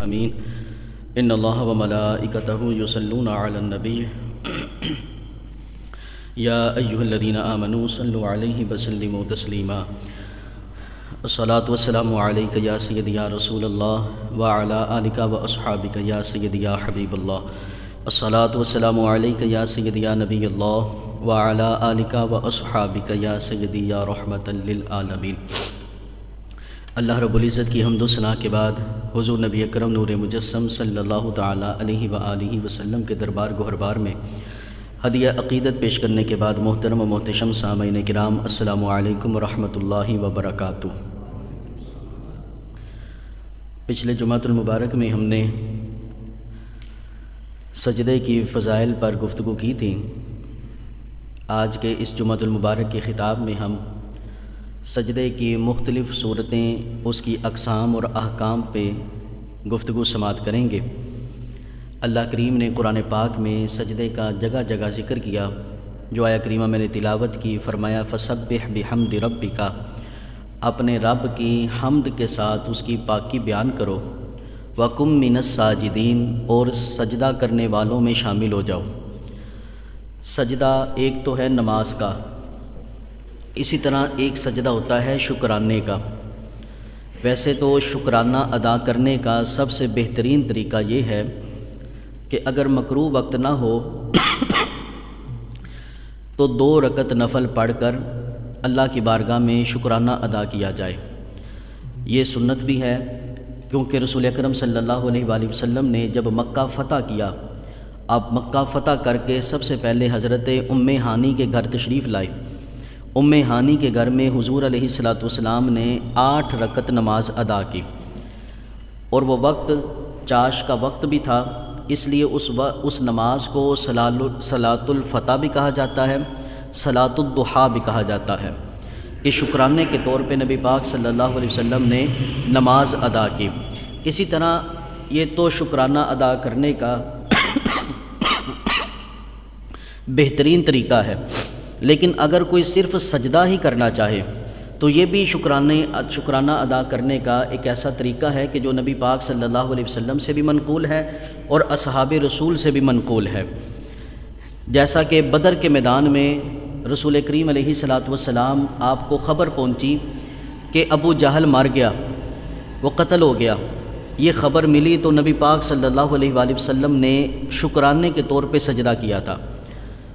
امین ان اللہ وملائکتہ یصلون علی النبی یا ایھا الذین آمنوا صلوا علیہ وسلموا تسلیما الصلاۃ والسلام علیک یا سیدی یا رسول اللہ وعلی آلک واصحابک یا سیدی یا حبیب اللہ الصلاۃ والسلام علیک یا سیدی یا نبی اللہ وعلی آلک واصحابک یا سیدی یا رحمۃ للعالمین۔ اللہ رب العزت کی حمد و ثنا کے بعد حضور نبی اکرم نور مجسم صلی اللہ تعالیٰ علیہ وآلہ وسلم کے دربار گہربار میں ہدیہ عقیدت پیش کرنے کے بعد محترم و محتشم سامعین کرام السلام علیکم ورحمۃ اللہ وبرکاتہ۔ پچھلے جمعۃ المبارک میں ہم نے سجدے کی فضائل پر گفتگو کی تھی۔ آج کے اس جمعۃ المبارک کے خطاب میں ہم سجدے کی مختلف صورتیں، اس کی اقسام اور احکام پہ گفتگو سماعت کریں گے۔ اللہ کریم نے قرآن پاک میں سجدے کا جگہ جگہ ذکر کیا۔ جو آیہ کریمہ میں نے تلاوت کی، فرمایا فسبح بحمد ربک، اپنے رب کی حمد کے ساتھ اس کی پاکی بیان کرو، وکم من الساجدین، اور سجدہ کرنے والوں میں شامل ہو جاؤ۔ سجدہ ایک تو ہے نماز کا، اسی طرح ایک سجدہ ہوتا ہے شکرانے کا۔ ویسے تو شکرانہ ادا کرنے کا سب سے بہترین طریقہ یہ ہے کہ اگر مکروہ وقت نہ ہو تو 2 رکعت نفل پڑھ کر اللہ کی بارگاہ میں شکرانہ ادا کیا جائے۔ یہ سنت بھی ہے، کیونکہ رسول اکرم صلی اللہ علیہ وآلہ وسلم نے جب مکہ فتح کیا، آپ مکہ فتح کر کے سب سے پہلے حضرت ام ہانی کے گھر تشریف لائے۔ ام ہانی کے گھر میں حضور علیہ السلام نے 8 رکعت نماز ادا کی، اور وہ وقت چاش کا وقت بھی تھا، اس لیے اس نماز کو صلاۃ الفتح بھی کہا جاتا ہے، صلاۃ الضحیٰ بھی کہا جاتا ہے۔ اس شکرانے کے طور پہ نبی پاک صلی اللہ علیہ وسلم نے نماز ادا کی۔ اسی طرح یہ تو شکرانہ ادا کرنے کا بہترین طریقہ ہے، لیکن اگر کوئی صرف سجدہ ہی کرنا چاہے تو یہ بھی شکرانہ ادا کرنے کا ایک ایسا طریقہ ہے کہ جو نبی پاک صلی اللہ علیہ وسلم سے بھی منقول ہے اور اصحاب رسول سے بھی منقول ہے۔ جیسا کہ بدر کے میدان میں رسول کریم علیہ السلام آپ کو خبر پہنچی کہ ابو جہل مر گیا، وہ قتل ہو گیا۔ یہ خبر ملی تو نبی پاک صلی اللہ علیہ وآلہ وسلم نے شکرانے کے طور پہ سجدہ کیا تھا۔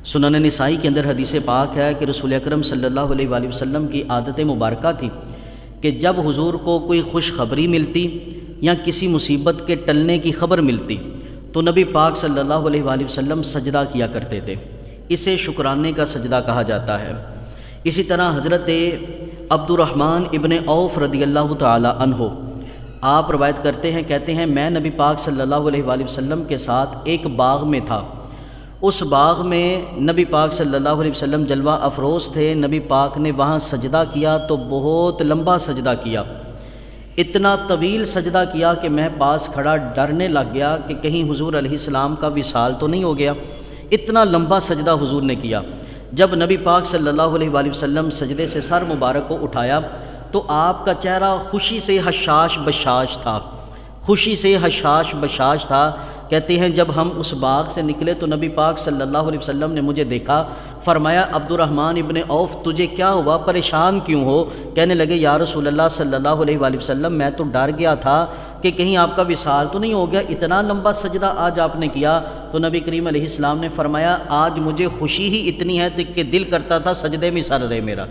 سنن نسائی کے اندر حدیث پاک ہے کہ رسول اکرم صلی اللہ علیہ وآلہ وسلم کی عادت مبارکہ تھی کہ جب حضور کو کوئی خوشخبری ملتی یا کسی مصیبت کے ٹلنے کی خبر ملتی تو نبی پاک صلی اللہ علیہ وآلہ وسلم سجدہ کیا کرتے تھے۔ اسے شکرانے کا سجدہ کہا جاتا ہے۔ اسی طرح حضرت عبد الرحمن ابن عوف رضی اللہ تعالی عنہ آپ روایت کرتے ہیں، کہتے ہیں میں نبی پاک صلی اللہ علیہ وآلہ وسلم کے ساتھ ایک باغ میں تھا۔ اس باغ میں نبی پاک صلی اللہ علیہ وسلم جلوہ افروز تھے۔ نبی پاک نے وہاں سجدہ کیا تو بہت لمبا سجدہ کیا، اتنا طویل سجدہ کیا کہ میں پاس کھڑا ڈرنے لگ گیا کہ کہیں حضور علیہ السلام کا وصال تو نہیں ہو گیا۔ اتنا لمبا سجدہ حضور نے کیا۔ جب نبی پاک صلی اللہ علیہ وآلہ وسلم سجدے سے سر مبارک کو اٹھایا تو آپ کا چہرہ خوشی سے حشاش بشاش تھا، خوشی سے حشاش بشاش تھا۔ کہتے ہیں جب ہم اس باغ سے نکلے تو نبی پاک صلی اللہ علیہ وسلم نے مجھے دیکھا، فرمایا عبد الرحمن ابن عوف تجھے کیا ہوا، پریشان کیوں ہو؟ کہنے لگے یا رسول اللہ صلی اللہ علیہ وآلہ وسلم میں تو ڈر گیا تھا کہ کہیں آپ کا وصال تو نہیں ہو گیا، اتنا لمبا سجدہ آج آپ نے کیا۔ تو نبی کریم علیہ السلام نے فرمایا آج مجھے خوشی ہی اتنی ہے کہ دل کرتا تھا سجدے میں سر رہے میرا،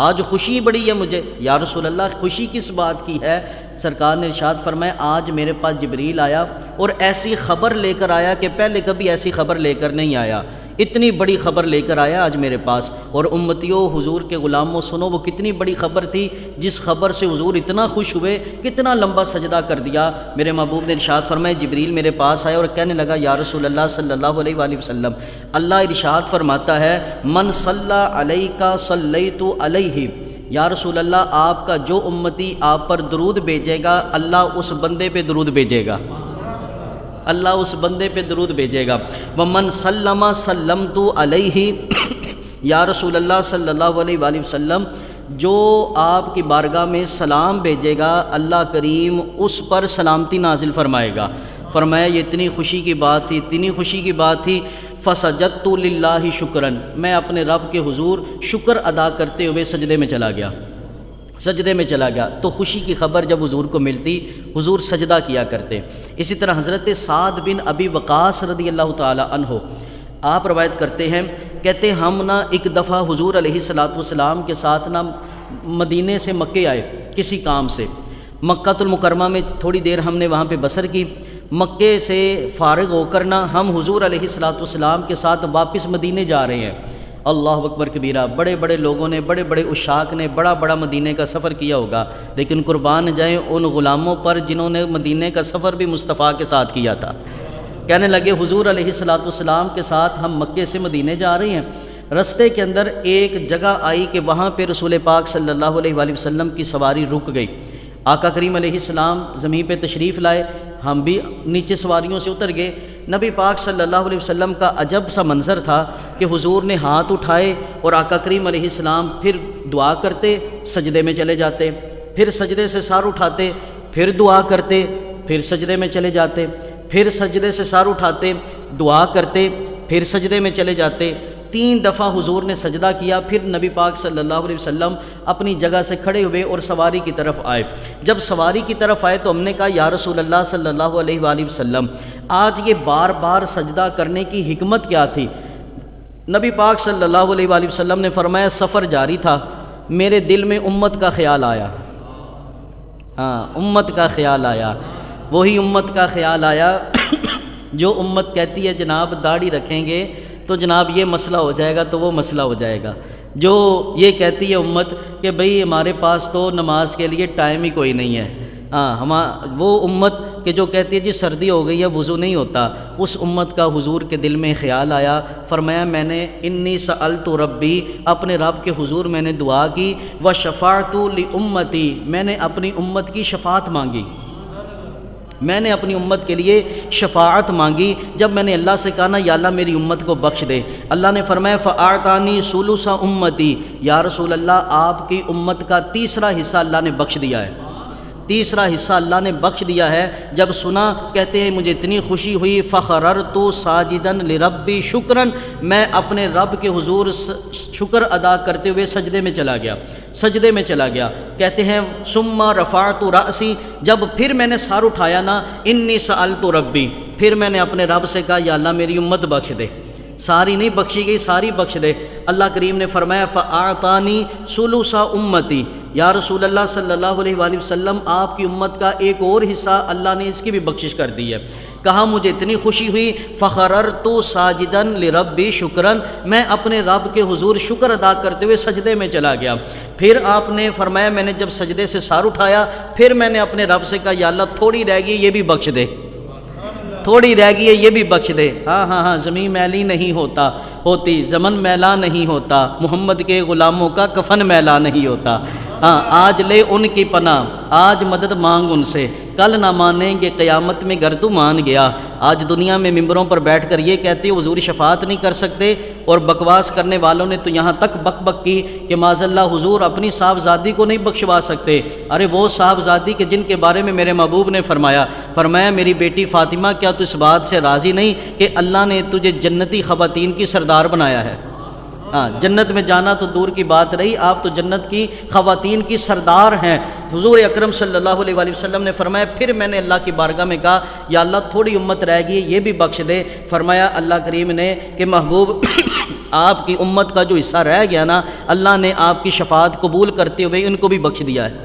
آج خوشی بڑی ہے مجھے۔ یا رسول اللہ خوشی کس بات کی ہے؟ سرکار نے ارشاد فرمایا آج میرے پاس جبریل آیا اور ایسی خبر لے کر آیا کہ پہلے کبھی ایسی خبر لے کر نہیں آیا، اتنی بڑی خبر لے کر آیا آج میرے پاس۔ اور امتیوں حضور کے غلاموں سنو وہ کتنی بڑی خبر تھی جس خبر سے حضور اتنا خوش ہوئے، کتنا لمبا سجدہ کر دیا۔ میرے محبوب نے ارشاد فرمایا جبریل میرے پاس آیا اور کہنے لگا یا رسول اللہ صلی اللہ علیہ وآلہ وسلم اللہ ارشاد فرماتا ہے من صلی علیک صلیت علیہ، یا رسول اللہ آپ کا جو امتی آپ پر درود بھیجے گا اللہ اس بندے پہ درود بھیجے گا، اللہ اس بندے پہ درود بھیجے گا۔ ومن سلم سلمت علیہ، یا رسول اللہ صلی اللہ علیہ وآلہ وسلم جو آپ کی بارگاہ میں سلام بھیجے گا اللہ کریم اس پر سلامتی نازل فرمائے گا۔ فرمایا یہ اتنی خوشی کی بات تھی، اتنی خوشی کی بات تھی، فسجدت للہ شکراً، میں اپنے رب کے حضور شکر ادا کرتے ہوئے سجدے میں چلا گیا، سجدے میں چلا گیا۔ تو خوشی کی خبر جب حضور کو ملتی حضور سجدہ کیا کرتے۔ اسی طرح حضرت سعد بن ابی وقاص رضی اللہ تعالی عنہ آپ روایت کرتے ہیں، کہتے ہم نا ایک دفعہ حضور علیہ الصلوۃ والسلام کے ساتھ نا مدینے سے مکے آئے کسی کام سے، مکہ المکرمہ میں تھوڑی دیر ہم نے وہاں پہ بسر کی، مکے سے فارغ ہو کر نا ہم حضور علیہ الصلوۃ والسلام کے ساتھ واپس مدینے جا رہے ہیں۔ اللہ اکبر کبیرہ، بڑے بڑے لوگوں نے، بڑے بڑے عشاق نے بڑا بڑا مدینے کا سفر کیا ہوگا، لیکن قربان جائیں ان غلاموں پر جنہوں نے مدینے کا سفر بھی مصطفیٰ کے ساتھ کیا تھا۔ کہنے لگے حضور علیہ الصلوۃ والسلام کے ساتھ ہم مکے سے مدینے جا رہے ہیں، رستے کے اندر ایک جگہ آئی کہ وہاں پہ رسول پاک صلی اللہ علیہ وآلہ وسلم کی سواری رک گئی۔ آقا کریم علیہ السلام زمین پہ تشریف لائے، ہم بھی نیچے سواریوں سے اتر گئے۔ نبی پاک صلی اللہ علیہ وسلم کا عجب سا منظر تھا کہ حضور نے ہاتھ اٹھائے اور آقا کریم علیہ السلام پھر دعا کرتے، سجدے میں چلے جاتے، پھر سجدے سے سار اٹھاتے، پھر دعا کرتے، پھر سجدے میں چلے جاتے، پھر سجدے سے سار اٹھاتے، دعا کرتے، پھر سجدے میں چلے جاتے۔ 3 دفعہ حضور نے سجدہ کیا، پھر نبی پاک صلی اللہ علیہ وسلم اپنی جگہ سے کھڑے ہوئے اور سواری کی طرف آئے۔ جب سواری کی طرف آئے تو ہم نے کہا یا رسول اللہ صلی اللہ علیہ وآلہ وسلم آج یہ بار بار سجدہ کرنے کی حکمت کیا تھی؟ نبی پاک صلی اللہ علیہ وآلہ وسلم نے فرمایا سفر جاری تھا، میرے دل میں امت کا خیال آیا۔ امت کا خیال آیا، وہی امت کا خیال آیا جو امت کہتی ہے جناب داڑھی رکھیں گے تو جناب یہ مسئلہ ہو جائے گا تو وہ مسئلہ ہو جائے گا، جو یہ کہتی ہے امت کہ بھئی ہمارے پاس تو نماز کے لیے ٹائم ہی کوئی نہیں ہے، وہ امت کہ جو کہتی ہے جی سردی ہو گئی ہے وضو نہیں ہوتا، اس امت کا حضور کے دل میں خیال آیا۔ فرمایا میں نے انی سألت ربی، اپنے رب کے حضور میں نے دعا کی، وشفعت لامتی، میں نے اپنی امت کی شفاعت مانگی، میں نے اپنی امت کے لیے شفاعت مانگی۔ جب میں نے اللہ سے کہا نا یا اللہ میری امت کو بخش دے، اللہ نے فرمایا فاعطانی ثلث امتی، یا رسول اللہ آپ کی امت کا تیسرا حصہ اللہ نے بخش دیا ہے، تیسرا حصہ اللہ نے بخش دیا ہے۔ جب سنا کہتے ہیں مجھے اتنی خوشی ہوئی، فخررت ساجدا لربی شکرا، میں اپنے رب کے حضور شکر ادا کرتے ہوئے سجدے میں چلا گیا، سجدے میں چلا گیا۔ کہتے ہیں ثم رفعت راسی، جب پھر میں نے سار اٹھایا نا انی سألت ربی، پھر میں نے اپنے رب سے کہا یا اللہ میری امت بخش دے، ساری نہیں بخشی گئی، ساری بخش دے۔ اللہ کریم نے فرمایا فاعطانی ثلث امتی، یا رسول اللہ صلی اللہ علیہ وآلہ وسلم آپ کی امت کا ایک اور حصہ اللہ نے اس کی بھی بخشش کر دی ہے۔ کہا مجھے اتنی خوشی ہوئی، فخررت ساجدا لربی شکرا، میں اپنے رب کے حضور شکر ادا کرتے ہوئے سجدے میں چلا گیا۔ پھر آپ نے فرمایا میں نے جب سجدے سے سار اٹھایا پھر میں نے اپنے رب سے کہا یا اللہ تھوڑی رہ گئی یہ بھی بخش دے، تھوڑی رہ گئی ہے یہ بھی بخش دے۔ ہاں زمین میلی نہیں ہوتی، زمن میلا نہیں ہوتا، محمد کے غلاموں کا کفن میلا نہیں ہوتا۔ آج لے ان کی پناہ، آج مدد مانگ ان سے، کل نہ مانیں گے قیامت میں گر تو مان گیا۔ آج دنیا میں ممبروں پر بیٹھ کر یہ کہتے ہو حضور شفاعت نہیں کر سکتے، اور بکواس کرنے والوں نے تو یہاں تک بک بک کی کہ معاذ اللہ حضور اپنی صاحبزادی کو نہیں بخشوا سکتے۔ ارے وہ صاحبزادی کہ جن کے بارے میں میرے محبوب نے فرمایا میری بیٹی فاطمہ کیا تو اس بات سے راضی نہیں کہ اللہ نے تجھے جنتی خواتین کی سردار بنایا ہے؟ جنت میں جانا تو دور کی بات رہی، آپ تو جنت کی خواتین کی سردار ہیں۔ حضور اکرم صلی اللہ علیہ وآلہ وسلم نے فرمایا پھر میں نے اللہ کی بارگاہ میں کہا یا اللہ تھوڑی امت رہ گئی یہ بھی بخش دے۔ فرمایا اللہ کریم نے کہ محبوب آپ کی امت کا جو حصہ رہ گیا نا اللہ نے آپ کی شفاعت قبول کرتے ہوئے ان کو بھی بخش دیا ہے،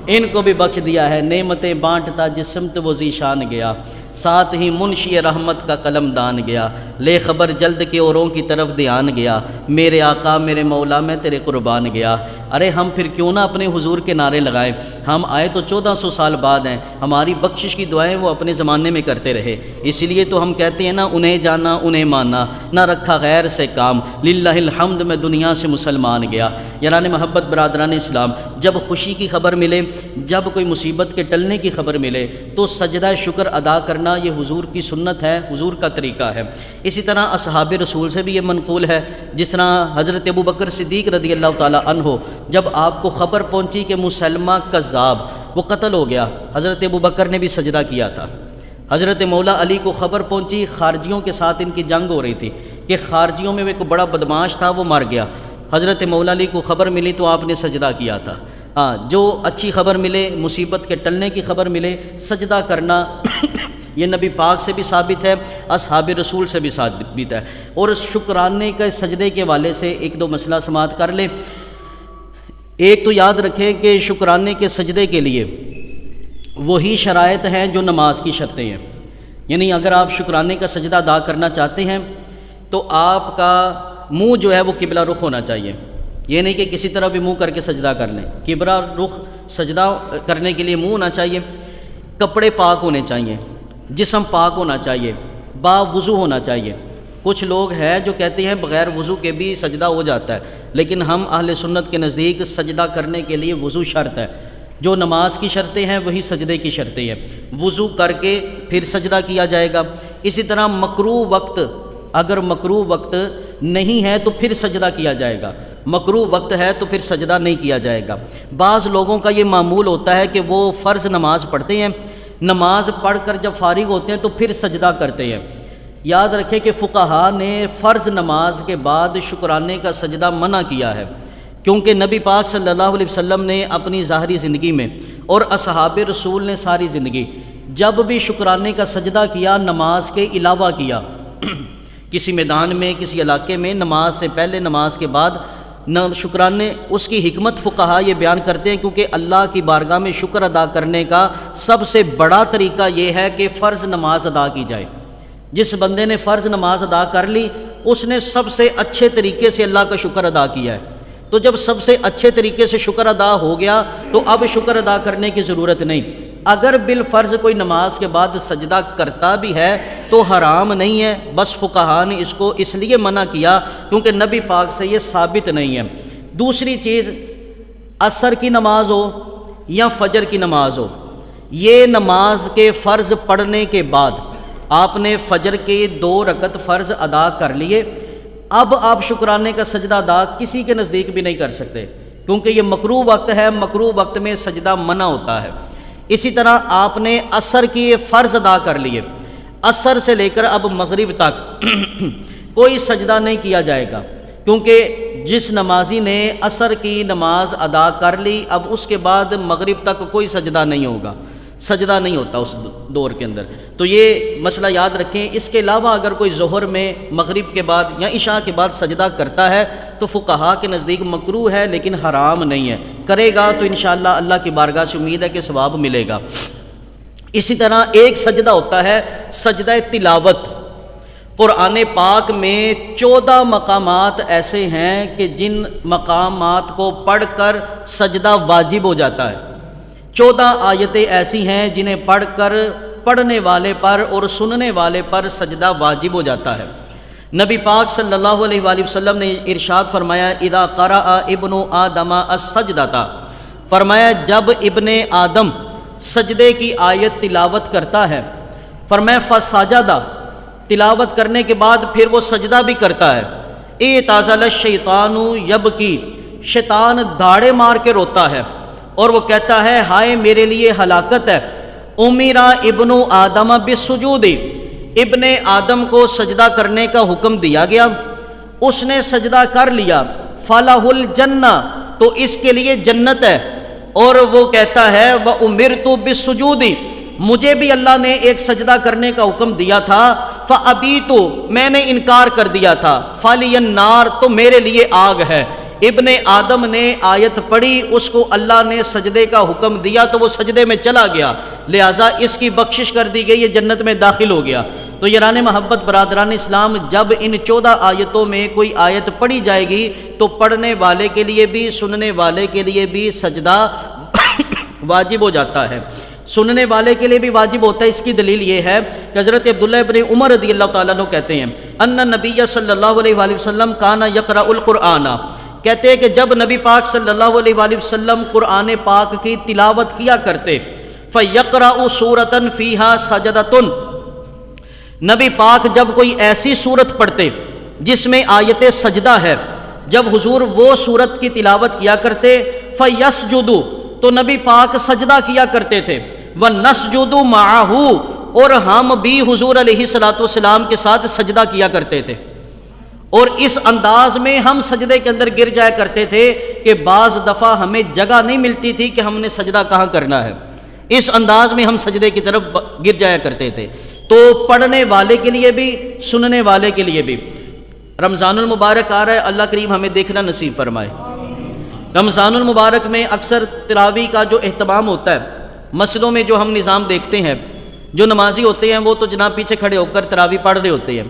ان کو بھی بخش دیا ہے۔ نعمتیں بانٹتا جس سمت وہ ذیشان گیا، ساتھ ہی منشی رحمت کا قلم دان گیا، لے خبر جلد کے اوروں کی طرف دھیان گیا، میرے آقا میرے مولا میں تیرے قربان گیا۔ ارے ہم پھر کیوں نہ اپنے حضور کے نعرے لگائیں؟ ہم آئے تو 1400 سال بعد ہیں، ہماری بخشش کی دعائیں وہ اپنے زمانے میں کرتے رہے، اسی لیے تو ہم کہتے ہیں نا انہیں جانا انہیں مانا، نہ رکھا غیر سے کام، للہ الحمد میں دنیا سے مسلمان گیا۔ یاران محبت برادران اسلام، جب خوشی کی خبر ملے، جب کوئی مصیبت کے ٹلنے کی خبر ملے تو سجدہ شکر ادا کرنا یہ حضور کی سنت ہے، حضور کا طریقہ ہے۔ اسی طرح اصحاب رسول سے بھی یہ منقول ہے، جس طرح حضرت ابو بکر صدیق رضی اللہ تعالی عنہ جب آپ کو خبر پہنچی کہ مسلمہ کذاب وہ قتل ہو گیا، حضرت ابوبکر نے بھی سجدہ کیا تھا۔ حضرت مولا علی کو خبر پہنچی خارجیوں کے ساتھ ان کی جنگ ہو رہی تھی کہ خارجیوں میں ایک بڑا بدماش تھا وہ مر گیا، حضرت مولا علی کو خبر ملی تو آپ نے سجدہ کیا تھا۔ جو اچھی خبر ملے، مصیبت کے ٹلنے کی خبر ملے، سجدہ کرنا یہ نبی پاک سے بھی ثابت ہے، اصحاب رسول سے بھی ثابت ہے۔ اور شکرانے کے سجدے کے والے سے ایک دو مسئلہ سماعت کر لیں۔ ایک تو یاد رکھیں کہ شکرانے کے سجدے کے لیے وہی شرائط ہیں جو نماز کی شرطیں ہیں، یعنی اگر آپ شکرانے کا سجدہ ادا کرنا چاہتے ہیں تو آپ کا منہ جو ہے وہ قبلہ رخ ہونا چاہیے، یہ نہیں کہ کسی طرح بھی منہ کر کے سجدہ کر لیں، قبلہ رخ سجدہ کرنے کے لیے منہ ہونا چاہیے، کپڑے پاک ہونے چاہیے، جسم پاک ہونا چاہیے، با وضو ہونا چاہیے۔ کچھ لوگ ہیں جو کہتے ہیں بغیر وضو کے بھی سجدہ ہو جاتا ہے، لیکن ہم اہل سنت کے نزدیک سجدہ کرنے کے لیے وضو شرط ہے، جو نماز کی شرطیں ہیں وہی سجدے کی شرطیں ہیں، وضو کر کے پھر سجدہ کیا جائے گا۔ اسی طرح مکروہ وقت، اگر مکروہ وقت نہیں ہے تو پھر سجدہ کیا جائے گا، مکروہ وقت ہے تو پھر سجدہ نہیں کیا جائے گا۔ بعض لوگوں کا یہ معمول ہوتا ہے کہ وہ فرض نماز پڑھتے ہیں، نماز پڑھ کر جب فارغ ہوتے ہیں تو پھر سجدہ کرتے ہیں۔ یاد رکھیں کہ فقہا نے فرض نماز کے بعد شکرانے کا سجدہ منع کیا ہے، کیونکہ نبی پاک صلی اللہ علیہ وسلم نے اپنی ظاہری زندگی میں اور اصحاب رسول نے ساری زندگی جب بھی شکرانے کا سجدہ کیا نماز کے علاوہ کیا، کسی میدان میں کسی علاقے میں نماز سے پہلے نماز کے بعد نہ شکرانے، اس کی حکمت فقہا یہ بیان کرتے ہیں کیونکہ اللہ کی بارگاہ میں شکر ادا کرنے کا سب سے بڑا طریقہ یہ ہے کہ فرض نماز ادا کی جائے۔ جس بندے نے فرض نماز ادا کر لی اس نے سب سے اچھے طریقے سے اللہ کا شکر ادا کیا ہے، تو جب سب سے اچھے طریقے سے شکر ادا ہو گیا تو اب شکر ادا کرنے کی ضرورت نہیں۔ اگر بالفرض کوئی نماز کے بعد سجدہ کرتا بھی ہے تو حرام نہیں ہے، بس فقہا نے اس کو اس لیے منع کیا کیونکہ نبی پاک سے یہ ثابت نہیں ہے۔ دوسری چیز، عصر کی نماز ہو یا فجر کی نماز ہو، یہ نماز کے فرض پڑھنے کے بعد آپ نے فجر کے 2 رکعت فرض ادا کر لیے، اب آپ شکرانے کا سجدہ ادا کسی کے نزدیک بھی نہیں کر سکتے کیونکہ یہ مکروہ وقت ہے، مکروہ وقت میں سجدہ منع ہوتا ہے۔ اسی طرح آپ نے عصر کی فرض ادا کر لیے، عصر سے لے کر اب مغرب تک کوئی سجدہ نہیں کیا جائے گا، کیونکہ جس نمازی نے عصر کی نماز ادا کر لی اب اس کے بعد مغرب تک کوئی سجدہ نہیں ہوگا، سجدہ نہیں ہوتا اس دور کے اندر، تو یہ مسئلہ یاد رکھیں۔ اس کے علاوہ اگر کوئی ظہر میں، مغرب کے بعد یا عشاء کے بعد سجدہ کرتا ہے تو فقہا کے نزدیک مکروہ ہے لیکن حرام نہیں ہے، کرے گا تو انشاءاللہ اللہ کی بارگاہ سے امید ہے کہ ثواب ملے گا۔ اسی طرح ایک سجدہ ہوتا ہے سجدہ تلاوت۔ قرآن پاک میں 14 مقامات ایسے ہیں کہ جن مقامات کو پڑھ کر سجدہ واجب ہو جاتا ہے، 14 آیتیں ایسی ہیں جنہیں پڑھ کر پڑھنے والے پر اور سننے والے پر سجدہ واجب ہو جاتا ہے۔ نبی پاک صلی اللہ علیہ وآلہ وسلم نے ارشاد فرمایا اذا قرأ ابن آدم السجدۃ، فرمایا جب ابن آدم سجدے کی آیت تلاوت کرتا ہے، فرمایا فسجد، تلاوت کرنے کے بعد پھر وہ سجدہ بھی کرتا ہے، اعتزل الشیطان یبکی، شیطان دھاڑے مار کے روتا ہے اور وہ کہتا ہے ہائے میرے لیے ہلاکت ہے۔ امیرا ابن آدم بالسجود، ابن آدم کو سجدہ کرنے کا حکم دیا گیا، اس نے سجدہ کر لیا، فلہ الجنہ، تو اس کے لیے جنت ہے، اور وہ کہتا ہے وامرت بالسجود، مجھے بھی اللہ نے ایک سجدہ کرنے کا حکم دیا تھا، فابیت، میں نے انکار کر دیا تھا، فلی النار، تو میرے لیے آگ ہے۔ ابن آدم نے آیت پڑھی، اس کو اللہ نے سجدے کا حکم دیا تو وہ سجدے میں چلا گیا، لہٰذا اس کی بخشش کر دی گئی، یہ جنت میں داخل ہو گیا۔ تو یاران محبت برادران اسلام، جب ان 14 آیتوں میں کوئی آیت پڑھی جائے گی تو پڑھنے والے کے لیے بھی سننے والے کے لیے بھی سجدہ واجب ہو جاتا ہے، سننے والے کے لیے بھی واجب ہوتا ہے۔ اس کی دلیل یہ ہے کہ حضرت عبداللہ ابن عمر رضی اللہ تعالیٰ عنہ کہتے ہیں ان نبی صلی اللہ علیہ وآلہ وسلم کان یقرأ القرآن، کہتے ہیں کہ جب نبی پاک صلی اللہ علیہ وآلہ وسلم قرآن پاک کی تلاوت کیا کرتے، فَيَقْرَأُ سُورَةً فِيهَا سَجْدَةٌ، نبی پاک جب کوئی ایسی سورت پڑھتے جس میں آیت سجدہ ہے، جب حضور وہ سورت کی تلاوت کیا کرتے فَيَسْجُدُ تو نبی پاک سجدہ کیا کرتے تھے، وَنَسْجُدُ مَعَهُ اور ہم بھی حضور علیہ الصلوۃ والسلام کے ساتھ سجدہ کیا کرتے تھے، اور اس انداز میں ہم سجدے کے اندر گر جایا کرتے تھے کہ بعض دفعہ ہمیں جگہ نہیں ملتی تھی کہ ہم نے سجدہ کہاں کرنا ہے، اس انداز میں ہم سجدے کی طرف گر جایا کرتے تھے۔ تو پڑھنے والے کے لیے بھی سننے والے کے لیے بھی رمضان المبارک آ رہا ہے، اللہ کریم ہمیں دیکھنا نصیب فرمائے۔ رمضان المبارک میں اکثر تراویح کا جو اہتمام ہوتا ہے، مسجدوں میں جو ہم نظام دیکھتے ہیں، جو نمازی ہوتے ہیں وہ تو جناب پیچھے کھڑے ہو کر تراویح پڑھ رہے ہوتے ہیں،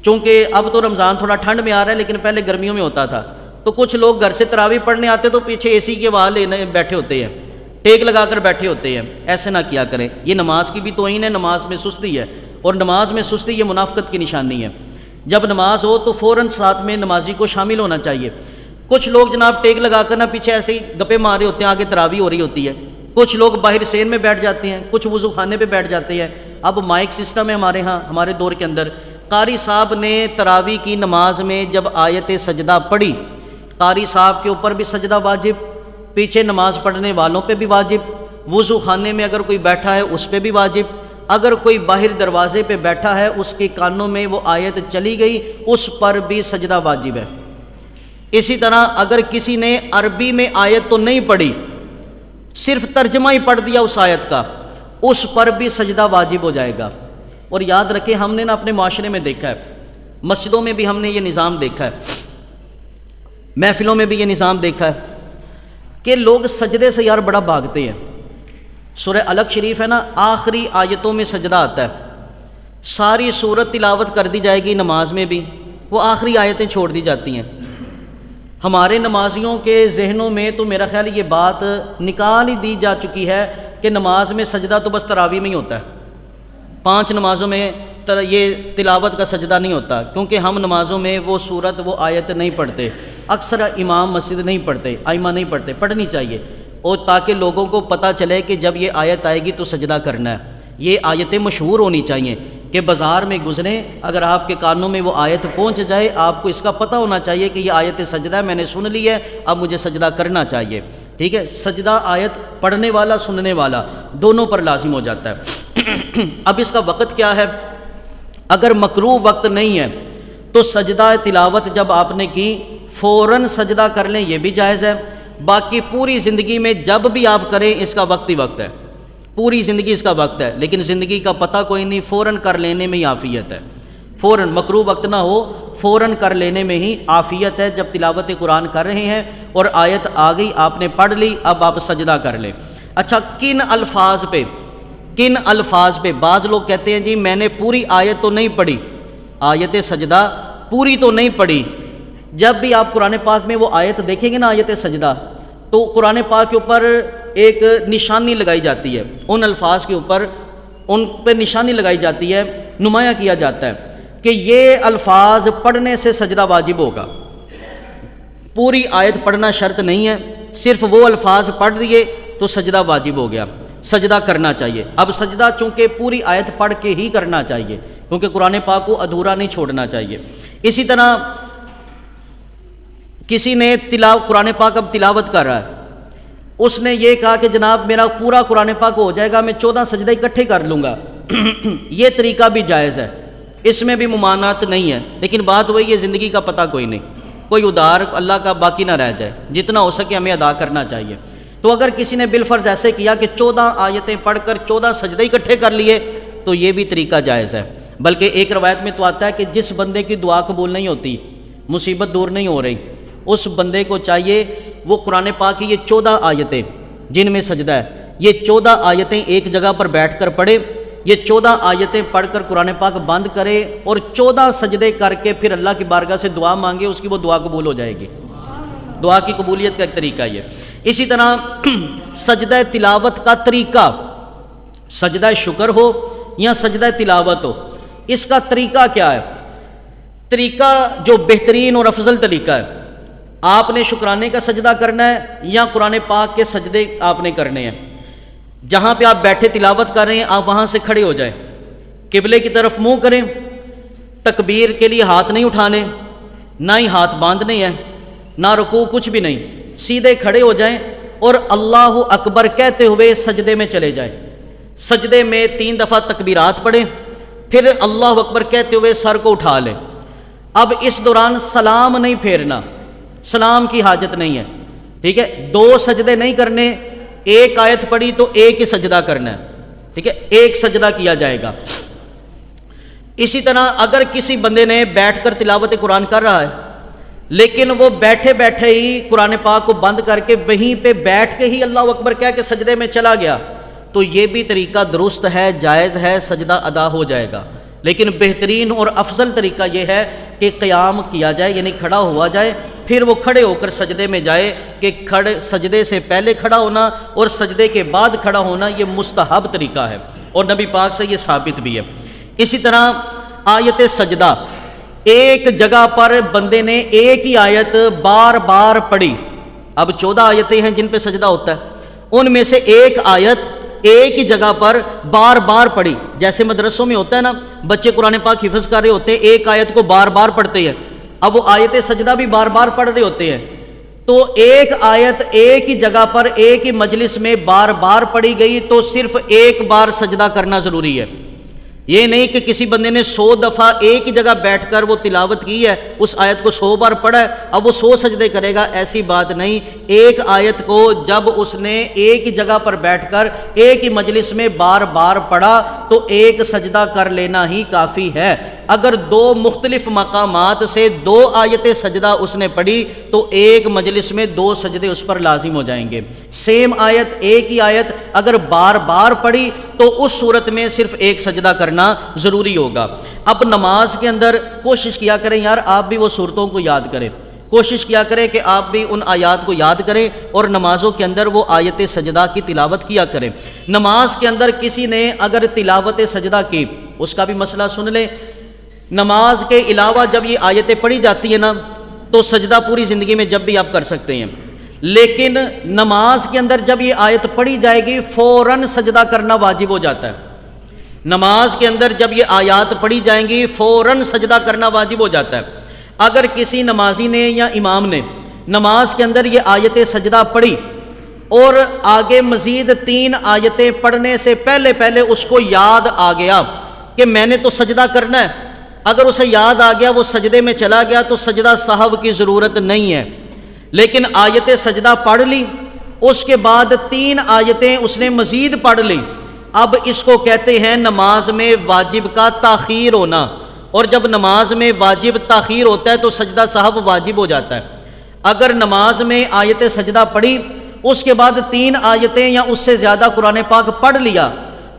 چونکہ اب تو رمضان تھوڑا ٹھنڈ میں آ رہا ہے لیکن پہلے گرمیوں میں ہوتا تھا، تو کچھ لوگ گھر سے تراویح پڑھنے آتے تو پیچھے اے سی کے وہاں لینے بیٹھے ہوتے ہیں، ٹیک لگا کر بیٹھے ہوتے ہیں۔ ایسے نہ کیا کریں، یہ نماز کی بھی توہین ہے، نماز میں سستی ہے، اور نماز میں سستی یہ منافقت کی نشانی ہے۔ جب نماز ہو تو فوراً ساتھ میں نمازی کو شامل ہونا چاہیے۔ کچھ لوگ جناب ٹیک لگا کر نہ پیچھے ایسے ہی گپے مار رہے ہوتے ہیں، آگے تراویح ہو رہی ہوتی ہے، کچھ لوگ باہر سین میں بیٹھ جاتے ہیں، کچھ وضو خانے پہ بیٹھ جاتے ہیں۔ اب مائک سسٹم ہے ہمارے ہاں، ہمارے دور کے اندر قاری صاحب نے تراویح کی نماز میں جب آیت سجدہ پڑھی، قاری صاحب کے اوپر بھی سجدہ واجب، پیچھے نماز پڑھنے والوں پہ بھی واجب، وضو خانے میں اگر کوئی بیٹھا ہے اس پہ بھی واجب، اگر کوئی باہر دروازے پہ بیٹھا ہے اس کے کانوں میں وہ آیت چلی گئی اس پر بھی سجدہ واجب ہے۔ اسی طرح اگر کسی نے عربی میں آیت تو نہیں پڑھی، صرف ترجمہ ہی پڑھ دیا اس آیت کا، اس پر بھی سجدہ واجب ہو جائے گا۔ اور یاد رکھیں، ہم نے نا اپنے معاشرے میں دیکھا ہے، مسجدوں میں بھی ہم نے یہ نظام دیکھا ہے، محفلوں میں بھی یہ نظام دیکھا ہے کہ لوگ سجدے سے یار بڑا بھاگتے ہیں۔ سورہ الگ شریف ہے نا، آخری آیتوں میں سجدہ آتا ہے، ساری سورت تلاوت کر دی جائے گی نماز میں بھی، وہ آخری آیتیں چھوڑ دی جاتی ہیں۔ ہمارے نمازیوں کے ذہنوں میں تو میرا خیال یہ بات نکال ہی دی جا چکی ہے کہ نماز میں سجدہ تو بس تراویح میں ہی ہوتا ہے، 5 نمازوں میں یہ تلاوت کا سجدہ نہیں ہوتا، کیونکہ ہم نمازوں میں وہ سورت وہ آیت نہیں پڑھتے، اکثر امام مسجد نہیں پڑھتے، ائمہ نہیں پڑھتے، پڑھنی چاہیے، اور تاکہ لوگوں کو پتہ چلے کہ جب یہ آیت آئے گی تو سجدہ کرنا ہے۔ یہ آیتیں مشہور ہونی چاہیے کہ بازار میں گزریں، اگر آپ کے کانوں میں وہ آیت پہنچ جائے، آپ کو اس کا پتہ ہونا چاہیے کہ یہ آیت سجدہ ہے، میں نے سن لی ہے، اب مجھے سجدہ کرنا چاہیے۔ ٹھیک ہے، سجدہ آیت پڑھنے والا سننے والا دونوں پر لازم ہو جاتا ہے۔ اب اس کا وقت کیا ہے؟ اگر مکروہ وقت نہیں ہے تو سجدہ تلاوت جب آپ نے کی فوراً سجدہ کر لیں، یہ بھی جائز ہے۔ باقی پوری زندگی میں جب بھی آپ کریں اس کا وقت ہی وقت ہے، پوری زندگی اس کا وقت ہے، لیکن زندگی کا پتہ کوئی نہیں، فوراً کر لینے میں ہی عافیت ہے، فوراً مکروہ وقت نہ ہو، فوراً کر لینے میں ہی عافیت ہے۔ جب تلاوت قرآن کر رہے ہیں اور آیت آ گئی، آپ نے پڑھ لی، اب آپ سجدہ کر لیں۔ اچھا، کن الفاظ پہ؟ بعض لوگ کہتے ہیں جی میں نے پوری آیت تو نہیں پڑھی، آیت سجدہ پوری تو نہیں پڑھی۔ جب بھی آپ قرآن پاک میں وہ آیت دیکھیں گے نا، آیت سجدہ، تو قرآن پاک کے اوپر ایک نشانی لگائی جاتی ہے، ان الفاظ کے اوپر ان پہ نشانی لگائی جاتی ہے، نمایاں کیا جاتا ہے کہ یہ الفاظ پڑھنے سے سجدہ واجب ہوگا۔ پوری آیت پڑھنا شرط نہیں ہے، صرف وہ الفاظ پڑھ دیے تو سجدہ واجب ہو گیا، سجدہ کرنا چاہیے۔ اب سجدہ چونکہ پوری آیت پڑھ کے ہی کرنا چاہیے، کیونکہ قرآن پاک کو ادھورا نہیں چھوڑنا چاہیے۔ اسی طرح کسی نے قرآن پاک اب تلاوت کر رہا ہے، اس نے یہ کہا کہ جناب میرا پورا قرآن پاک ہو جائے گا، میں 14 سجدے اکٹھے کر لوں گا، یہ طریقہ بھی جائز ہے، اس میں بھی ممانعت نہیں ہے، لیکن بات وہی ہے، زندگی کا پتہ کوئی نہیں، کوئی ادھار اللہ کا باقی نہ رہ جائے، جتنا ہو سکے ہمیں ادا کرنا چاہیے۔ تو اگر کسی نے بالفرض ایسے کیا کہ 14 آیتیں پڑھ کر 14 سجدے اکٹھے کر لیے تو یہ بھی طریقہ جائز ہے۔ بلکہ ایک روایت میں تو آتا ہے کہ جس بندے کی دعا قبول نہیں ہوتی، مصیبت دور نہیں ہو رہی، اس بندے کو چاہیے وہ قرآن پاک کی یہ 14 آیتیں جن میں سجدہ ہے، یہ 14 آیتیں ایک جگہ پر بیٹھ کر پڑھے، یہ 14 آیتیں پڑھ کر قرآن پاک بند کرے اور 14 سجدے کر کے پھر اللہ کی بارگاہ سے دعا مانگے، اس کی وہ دعا قبول ہو جائے گی۔ دعا کی قبولیت کا ایک طریقہ یہ۔ اسی طرح سجدہ تلاوت کا طریقہ، سجدہ شکر ہو یا سجدہ تلاوت ہو، اس کا طریقہ کیا ہے؟ طریقہ جو بہترین اور افضل طریقہ ہے، آپ نے شکرانے کا سجدہ کرنا ہے یا قرآن پاک کے سجدے آپ نے کرنے ہیں؟ جہاں پہ آپ بیٹھے تلاوت کر رہے ہیں آپ وہاں سے کھڑے ہو جائیں، قبلے کی طرف منہ کریں، تکبیر کے لیے ہاتھ نہیں اٹھانے، نہ ہی ہاتھ باندھنے ہیں، نہ رکوع، کچھ بھی نہیں، سیدھے کھڑے ہو جائیں اور اللہ اکبر کہتے ہوئے سجدے میں چلے جائیں۔ سجدے میں 3 دفعہ تکبیرات پڑھیں، پھر اللہ اکبر کہتے ہوئے سر کو اٹھا لیں۔ اب اس دوران سلام نہیں پھیرنا، سلام کی حاجت نہیں ہے، ٹھیک ہے؟ 2 سجدے نہیں کرنے، ایک آیت پڑھی تو ایک ہی سجدہ کرنا ہے، ٹھیک ہے؟ ایک سجدہ کیا جائے گا۔ اسی طرح اگر کسی بندے نے بیٹھ کر تلاوت قرآن کر رہا ہے لیکن وہ بیٹھے بیٹھے ہی قرآن پاک کو بند کر کے وہیں پہ بیٹھ کے ہی اللہ اکبر کہہ کے سجدے میں چلا گیا، تو یہ بھی طریقہ درست ہے، جائز ہے، سجدہ ادا ہو جائے گا۔ لیکن بہترین اور افضل طریقہ یہ ہے کہ قیام کیا جائے، یعنی کھڑا ہوا جائے، پھر وہ کھڑے ہو کر سجدے میں جائے، کہ سجدے سے پہلے کھڑا ہونا اور سجدے کے بعد کھڑا ہونا یہ مستحب طریقہ ہے، اور نبی پاک سے یہ ثابت بھی ہے۔ اسی طرح آیت سجدہ، ایک جگہ پر بندے نے ایک ہی آیت بار بار پڑھی۔ اب 14 آیتیں ہیں جن پہ سجدہ ہوتا ہے، ان میں سے ایک آیت ایک ہی جگہ پر بار بار پڑھی۔ جیسے مدرسوں میں ہوتا ہے نا، بچے قرآن پاک حفظ کر رہے ہوتے ہیں، ایک آیت کو بار بار پڑھتے ہیں، اب وہ آیت سجدہ بھی بار بار پڑھ رہے ہوتے ہیں، تو ایک آیت ایک ہی جگہ پر ایک ہی مجلس میں بار بار پڑھی گئی تو صرف ایک بار سجدہ کرنا ضروری ہے۔ یہ نہیں کہ کسی بندے نے 100 دفعہ ایک ہی جگہ بیٹھ کر وہ تلاوت کی ہے، اس آیت کو 100 بار پڑھا ہے، اب وہ 100 سجدے کرے گا، ایسی بات نہیں۔ ایک آیت کو جب اس نے ایک ہی جگہ پر بیٹھ کر ایک ہی مجلس میں بار بار پڑھا تو ایک سجدہ کر لینا ہی کافی ہے۔ اگر 2 مختلف مقامات سے 2 آیتیں سجدہ اس نے پڑھی تو ایک مجلس میں 2 سجدے اس پر لازم ہو جائیں گے۔ سیم آیت، ایک ہی آیت اگر بار بار پڑھی تو اس صورت میں صرف ایک سجدہ کرنا ضروری ہوگا۔ اب نماز کے اندر کوشش کیا کریں یار، آپ بھی وہ صورتوں کو یاد کریں، کوشش کیا کریں کہ آپ بھی ان آیات کو یاد کریں اور نمازوں کے اندر وہ آیت سجدہ کی تلاوت کیا کریں۔ نماز کے اندر کسی نے اگر تلاوت سجدہ کی، اس کا بھی مسئلہ سن لیں۔ نماز کے علاوہ جب یہ آیتیں پڑھی جاتی ہیں نا تو سجدہ پوری زندگی میں جب بھی آپ کر سکتے ہیں، لیکن نماز کے اندر جب یہ آیت پڑھی جائے گی فوراً سجدہ کرنا واجب ہو جاتا ہے۔ نماز کے اندر جب یہ آیات پڑھی جائیں گی فوراً سجدہ کرنا واجب ہو جاتا ہے۔ اگر کسی نمازی نے یا امام نے نماز کے اندر یہ آیت سجدہ پڑھی اور آگے مزید 3 آیتیں پڑھنے سے پہلے اس کو یاد آ گیا کہ میں نے تو سجدہ کرنا ہے، اگر اسے یاد آ گیا وہ سجدے میں چلا گیا تو سجدہ سہو کی ضرورت نہیں ہے، لیکن آیت سجدہ پڑھ لی، اس کے بعد 3 آیتیں اس نے مزید پڑھ لی، اب اس کو کہتے ہیں نماز میں واجب کا تاخیر ہونا، اور جب نماز میں واجب تاخیر ہوتا ہے تو سجدہ سہو واجب ہو جاتا ہے۔ اگر نماز میں آیت سجدہ پڑھی اس کے بعد 3 آیتیں یا اس سے زیادہ قرآن پاک پڑھ لیا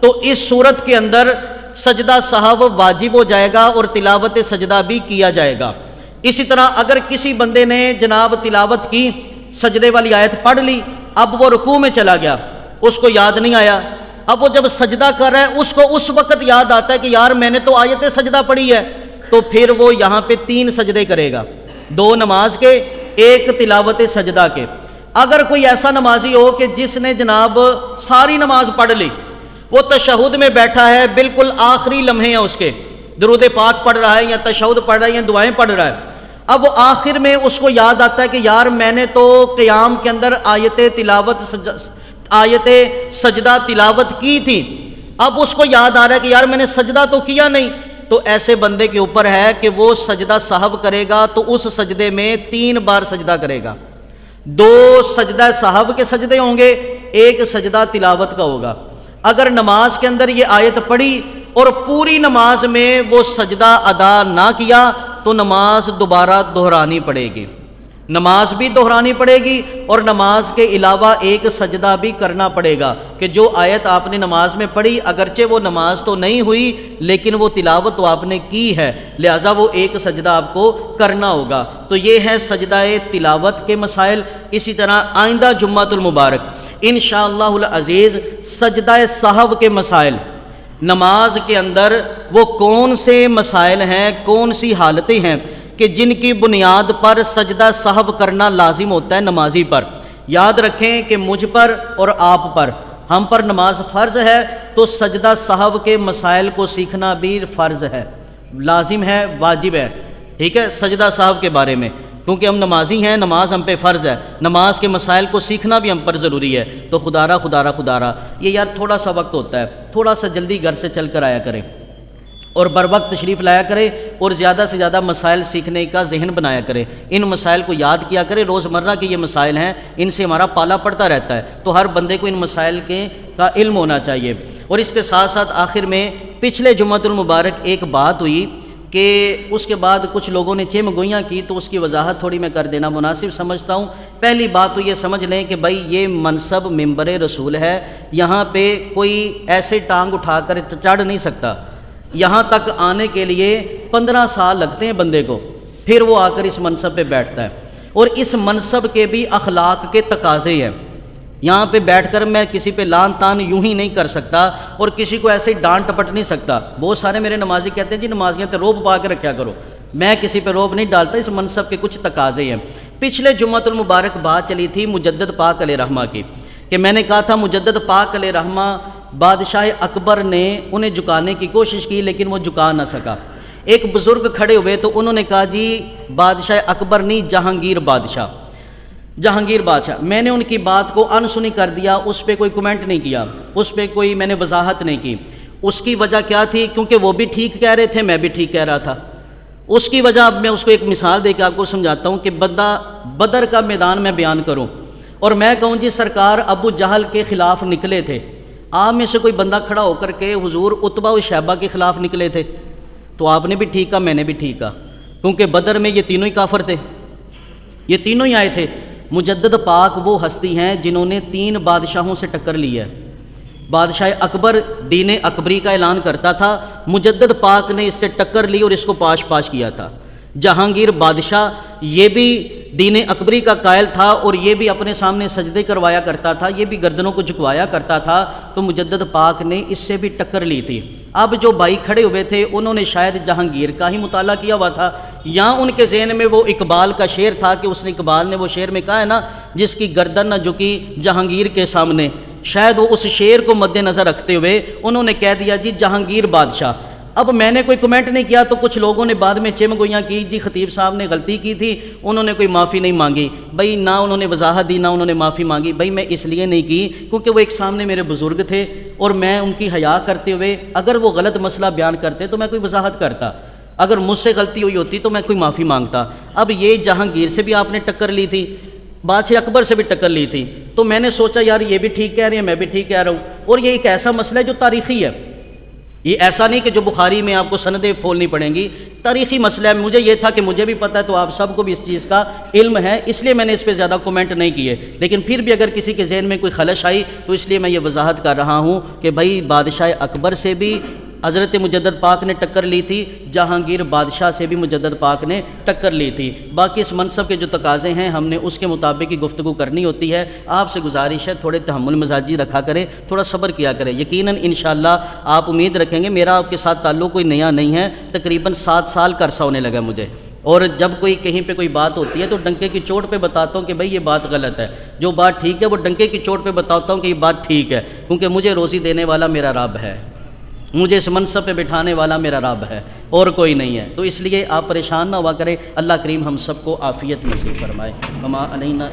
تو اس صورت کے اندر سجدہ سہو واجب ہو جائے گا اور تلاوت سجدہ بھی کیا جائے گا۔ اسی طرح اگر کسی بندے نے جناب تلاوت کی، سجدے والی آیت پڑھ لی، اب وہ رکوع میں چلا گیا، اس کو یاد نہیں آیا، اب وہ جب سجدہ کر رہا ہے اس کو اس وقت یاد آتا ہے کہ یار میں نے تو آیت سجدہ پڑھی ہے، تو پھر وہ یہاں پہ 3 سجدے کرے گا، 2 نماز کے، 1 تلاوت سجدہ کے۔ اگر کوئی ایسا نمازی ہو کہ جس نے جناب ساری نماز پڑھ لی، وہ تشہد میں بیٹھا ہے، بالکل آخری لمحے ہیں اس کے، درود پاک پڑھ رہا ہے یا تشہد پڑھ رہا ہے یا دعائیں پڑھ رہا ہے، اب وہ آخر میں اس کو یاد آتا ہے کہ یار میں نے تو قیام کے اندر آیت سجدہ تلاوت کی تھی، اب اس کو یاد آ رہا ہے کہ یار میں نے سجدہ تو کیا نہیں، تو ایسے بندے کے اوپر ہے کہ وہ سجدہ سہو کرے گا تو اس سجدے میں 3 بار سجدہ کرے گا، 2 سجدہ سہو کے سجدے ہوں گے، 1 سجدہ تلاوت کا ہوگا۔ اگر نماز کے اندر یہ آیت پڑھی اور پوری نماز میں وہ سجدہ ادا نہ کیا تو نماز دوبارہ دہرانی پڑے گی، نماز بھی دہرانی پڑے گی اور نماز کے علاوہ 1 سجدہ بھی کرنا پڑے گا کہ جو آیت آپ نے نماز میں پڑھی اگرچہ وہ نماز تو نہیں ہوئی لیکن وہ تلاوت تو آپ نے کی ہے، لہٰذا وہ 1 سجدہ آپ کو کرنا ہوگا۔ تو یہ ہے سجدہ تلاوت کے مسائل۔ اسی طرح آئندہ جمعۃ المبارک انشاءاللہ العزیز سجدہ سہو کے مسائل، نماز کے اندر وہ کون سے مسائل ہیں، کون سی حالتیں ہیں کہ جن کی بنیاد پر سجدہ سہو کرنا لازم ہوتا ہے نمازی پر۔ یاد رکھیں کہ مجھ پر اور آپ پر، ہم پر نماز فرض ہے تو سجدہ سہو کے مسائل کو سیکھنا بھی فرض ہے، لازم ہے، واجب ہے۔ ٹھیک ہے، سجدہ صاحب کے بارے میں، کیونکہ ہم نمازی ہیں، نماز ہم پہ فرض ہے، نماز کے مسائل کو سیکھنا بھی ہم پر ضروری ہے، تو خدا را یہ یار تھوڑا سا وقت ہوتا ہے، تھوڑا سا جلدی گھر سے چل کر آیا کریں اور بر وقت تشریف لایا کرے، اور زیادہ سے زیادہ مسائل سیکھنے کا ذہن بنایا کرے، ان مسائل کو یاد کیا کرے، روزمرہ کے یہ مسائل ہیں، ان سے ہمارا پالا پڑتا رہتا ہے، تو ہر بندے کو ان مسائل کا علم ہونا چاہیے۔ اور اس کے ساتھ ساتھ آخر میں پچھلے جمعۃ المبارک ایک بات ہوئی کہ اس کے بعد کچھ لوگوں نے چم گوئیاں کی، تو اس کی وضاحت تھوڑی میں کر دینا مناسب سمجھتا ہوں۔ پہلی بات تو یہ سمجھ لیں کہ بھائی یہ منصب ممبر رسول ہے، یہاں پہ کوئی ایسے ٹانگ اٹھا کر چڑھ نہیں سکتا، یہاں تک آنے کے لیے 15 سال لگتے ہیں بندے کو، پھر وہ آ کر اس منصب پہ بیٹھتا ہے، اور اس منصب کے بھی اخلاق کے تقاضے ہیں۔ یہاں پہ بیٹھ کر میں کسی پہ لان تان یوں ہی نہیں کر سکتا، اور کسی کو ایسے ڈانٹ ٹپٹ نہیں سکتا۔ بہت سارے میرے نمازی کہتے ہیں جی نمازیاں تو روب پا کے رکھیا کرو، میں کسی پہ روب نہیں ڈالتا، اس منصب کے کچھ تقاضے ہیں۔ پچھلے جمعۃ المبارک بات چلی تھی مجدد پاک علیہ رحمہ کی، کہ میں نے کہا تھا مجدد پاک علیہ رحمہ بادشاہ اکبر نے انہیں جھکانے کی کوشش کی لیکن وہ جھکا نہ سکا۔ ایک بزرگ کھڑے ہوئے تو انہوں نے کہا جی بادشاہ اکبر نہیں، جہانگیر بادشاہ، جہانگیر بادشاہ۔ میں نے ان کی بات کو انسنی کر دیا، اس پہ کوئی کمنٹ نہیں کیا، اس پہ کوئی میں نے وضاحت نہیں کی۔ اس کی وجہ کیا تھی؟ کیونکہ وہ بھی ٹھیک کہہ رہے تھے، میں بھی ٹھیک کہہ رہا تھا۔ اس کی وجہ اب میں اس کو ایک مثال دے کے آپ کو سمجھاتا ہوں کہ بدر کا میدان میں بیان کروں اور میں کہوں جی سرکار ابو جہل کے خلاف نکلے تھے، آپ میں سے کوئی بندہ کھڑا ہو کر کے حضور عتبہ و شیبہ کے خلاف نکلے تھے، تو آپ نے بھی ٹھیک کہا، میں نے بھی ٹھیک کہا، کیونکہ بدر میں یہ تینوں ہی کافر تھے، یہ تینوں ہی آئے تھے۔ مجدد پاک وہ ہستی ہیں جنہوں نے 3 بادشاہوں سے ٹکر لی ہے۔ بادشاہ اکبر دین اکبری کا اعلان کرتا تھا، مجدد پاک نے اس سے ٹکر لی اور اس کو پاش کیا تھا۔ جہانگیر بادشاہ یہ بھی دین اکبری کا قائل تھا اور یہ بھی اپنے سامنے سجدے کروایا کرتا تھا، یہ بھی گردنوں کو جھکوایا کرتا تھا، تو مجدد پاک نے اس سے بھی ٹکر لی تھی۔ اب جو بھائی کھڑے ہوئے تھے انہوں نے شاید جہانگیر کا ہی مطالعہ کیا ہوا تھا، یا ان کے ذہن میں وہ اقبال کا شعر تھا کہ اس نے اقبال نے وہ شعر میں کہا ہے نا جس کی گردن نہ جھکی جہانگیر کے سامنے، شاید وہ اس شعر کو مد نظر رکھتے ہوئے انہوں نے کہہ دیا جی جہانگیر بادشاہ۔ اب میں نے کوئی کمنٹ نہیں کیا تو کچھ لوگوں نے بعد میں چم گوئیاں کی جی خطیب صاحب نے غلطی کی تھی، انہوں نے کوئی معافی نہیں مانگی۔ بھائی نہ انہوں نے وضاحت دی نہ انہوں نے معافی مانگی، بھائی میں اس لیے نہیں کی کیونکہ وہ ایک سامنے میرے بزرگ تھے اور میں ان کی حیا کرتے ہوئے اگر وہ غلط مسئلہ بیان کرتے تو میں کوئی وضاحت کرتا، اگر مجھ سے غلطی ہوئی ہوتی تو میں کوئی معافی مانگتا۔ اب یہ جہانگیر سے بھی آپ نے ٹکر لی تھی، بادشاہ اکبر سے بھی ٹکر لی تھی، تو میں نے سوچا یار یہ بھی ٹھیک کہہ رہے ہیں میں بھی ٹھیک کہہ رہا ہوں، اور یہ ایک ایسا مسئلہ ہے جو تاریخی ہے، یہ ایسا نہیں کہ جو بخاری میں آپ کو سندیں پھولنی پڑیں گی، تاریخی مسئلہ ہے۔ مجھے یہ تھا کہ مجھے بھی پتہ ہے تو آپ سب کو بھی اس چیز کا علم ہے، اس لیے میں نے اس پہ زیادہ کومنٹ نہیں کیے، لیکن پھر بھی اگر کسی کے ذہن میں کوئی خلش آئی تو اس لیے میں یہ وضاحت کر رہا ہوں کہ بھائی بادشاہ اکبر سے بھی حضرت مجدد پاک نے ٹکر لی تھی، جہانگیر بادشاہ سے بھی مجدد پاک نے ٹکر لی تھی۔ باقی اس منصب کے جو تقاضے ہیں ہم نے اس کے مطابق ہی گفتگو کرنی ہوتی ہے۔ آپ سے گزارش ہے تھوڑے تحمل مزاجی رکھا کریں، تھوڑا صبر کیا کریں، یقیناً انشاءاللہ آپ امید رکھیں گے۔ میرا آپ کے ساتھ تعلق کوئی نیا نہیں ہے، تقریباً 7 سال کا عرصہ ہونے لگا مجھے، اور جب کوئی کہیں پہ کوئی بات ہوتی ہے تو ڈنکے کی چوٹ پہ بتاتا ہوں کہ بھائی یہ بات غلط ہے، جو بات ٹھیک ہے وہ ڈنکے کی چوٹ پہ بتاتا ہوں کہ یہ بات ٹھیک ہے، کیونکہ مجھے روزی دینے والا میرا رب ہے، مجھے اس منصب پہ بٹھانے والا میرا رب ہے اور کوئی نہیں ہے۔ تو اس لیے آپ پریشان نہ ہوا کریں، اللہ کریم ہم سب کو عافیت نصیب فرمائے۔ وما علینا